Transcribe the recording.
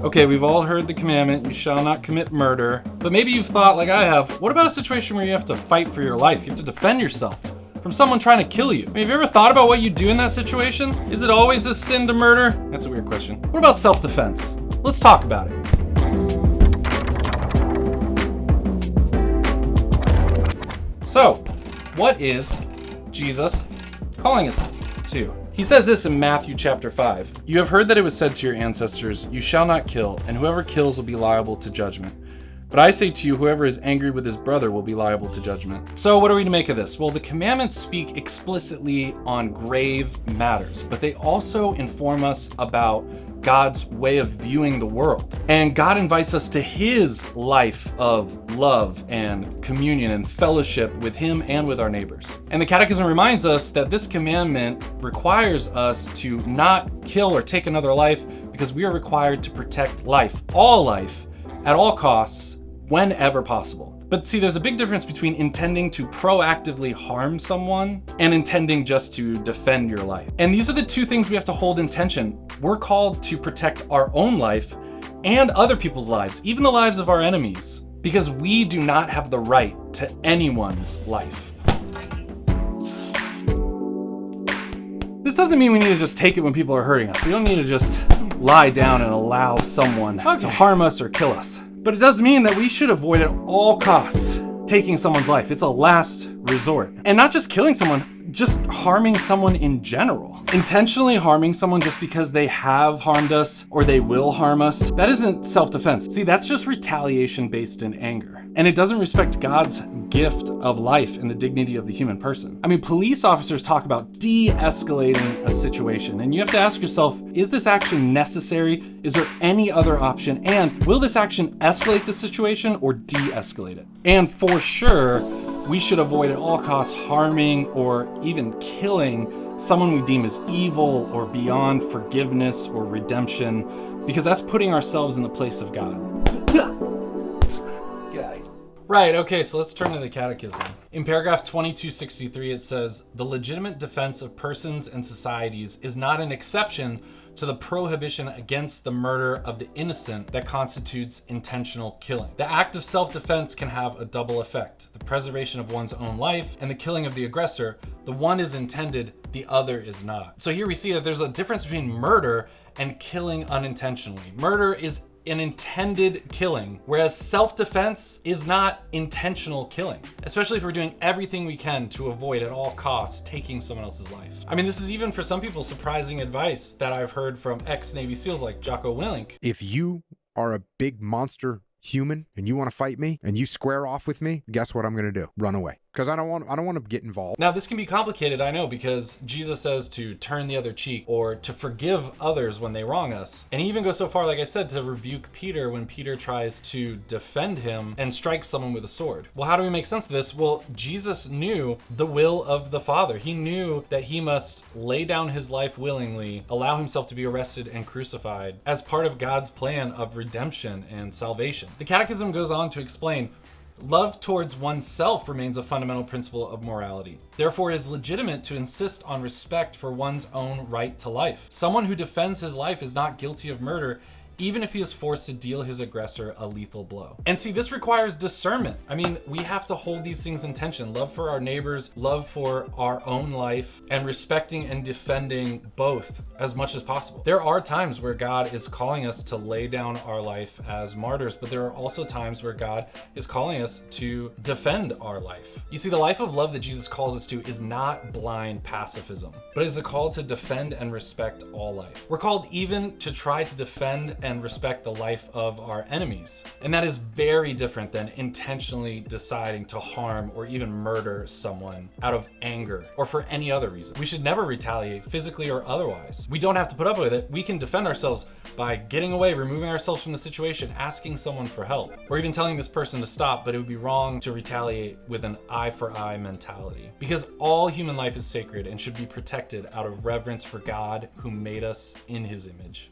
Okay, we've all heard the commandment, you shall not commit murder. But maybe you've thought, like I have, what about a situation where you have to fight for your life? You have to defend yourself from someone trying to kill you. I mean, have you ever thought about what you do in that situation? Is it always a sin to murder? That's a weird question. What about self-defense? Let's talk about it. So, what is Jesus calling us to? He says this in Matthew chapter 5. You have heard that it was said to your ancestors, you shall not kill, and whoever kills will be liable to judgment. But I say to you, whoever is angry with his brother will be liable to judgment. So what are we to make of this? Well, the commandments speak explicitly on grave matters, but they also inform us about God's way of viewing the world. And God invites us to his life of love and communion and fellowship with him and with our neighbors. And the Catechism reminds us that this commandment requires us to not kill or take another life because we are required to protect life, at all costs, whenever possible. But see, there's a big difference between intending to proactively harm someone and intending just to defend your life. And these are the two things we have to hold in tension. We're called to protect our own life and other people's lives, even the lives of our enemies, because we do not have the right to anyone's life. This doesn't mean we need to just take it when people are hurting us. We don't need to just lie down and allow someone to harm us or kill us. But it does mean that we should avoid at all costs taking someone's life. It's a last resort. And not just killing someone, just harming someone in general. Intentionally harming someone just because they have harmed us or they will harm us, that isn't self-defense. See, that's just retaliation based in anger. And it doesn't respect God's gift of life and the dignity of the human person. I mean, police officers talk about de-escalating a situation, and you have to ask yourself, is this action necessary? Is there any other option? And will this action escalate the situation or de-escalate it? And for sure, we should avoid at all costs harming or even killing someone we deem as evil or beyond forgiveness or redemption, because that's putting ourselves in the place of God. Right, okay, so let's turn to the Catechism. In paragraph 2263, it says, the legitimate defense of persons and societies is not an exception to the prohibition against the murder of the innocent that constitutes intentional killing. The act of self-defense can have a double effect: the preservation of one's own life and the killing of the aggressor. The one is intended, the other is not. So here we see that there's a difference between murder and killing unintentionally. Murder is an intended killing, whereas self-defense is not intentional killing, especially if we're doing everything we can to avoid at all costs taking someone else's life. I mean, this is even for some people surprising advice that I've heard from ex-Navy SEALs like Jocko Willink. If you are a big monster human and you want to fight me and you square off with me, guess what I'm going to do? Run away. Because I don't want to get involved. Now, this can be complicated, I know, because Jesus says to turn the other cheek or to forgive others when they wrong us. And he even goes so far, like I said, to rebuke Peter when Peter tries to defend him and strike someone with a sword. Well, how do we make sense of this? Well, Jesus knew the will of the Father. He knew that he must lay down his life willingly, allow himself to be arrested and crucified as part of God's plan of redemption and salvation. The Catechism goes on to explain, love towards oneself remains a fundamental principle of morality. Therefore, it is legitimate to insist on respect for one's own right to life. Someone who defends his life is not guilty of murder, even if he is forced to deal his aggressor a lethal blow. And see, this requires discernment. I mean, we have to hold these things in tension: love for our neighbors, love for our own life, and respecting and defending both as much as possible. There are times where God is calling us to lay down our life as martyrs, but there are also times where God is calling us to defend our life. You see, the life of love that Jesus calls us to is not blind pacifism, but is a call to defend and respect all life. We're called even to try to defend and respect the life of our enemies. And that is very different than intentionally deciding to harm or even murder someone out of anger or for any other reason. We should never retaliate, physically or otherwise. We don't have to put up with it. We can defend ourselves by getting away, removing ourselves from the situation, asking someone for help, or even telling this person to stop, but it would be wrong to retaliate with an eye for eye mentality. Because all human life is sacred and should be protected out of reverence for God who made us in his image.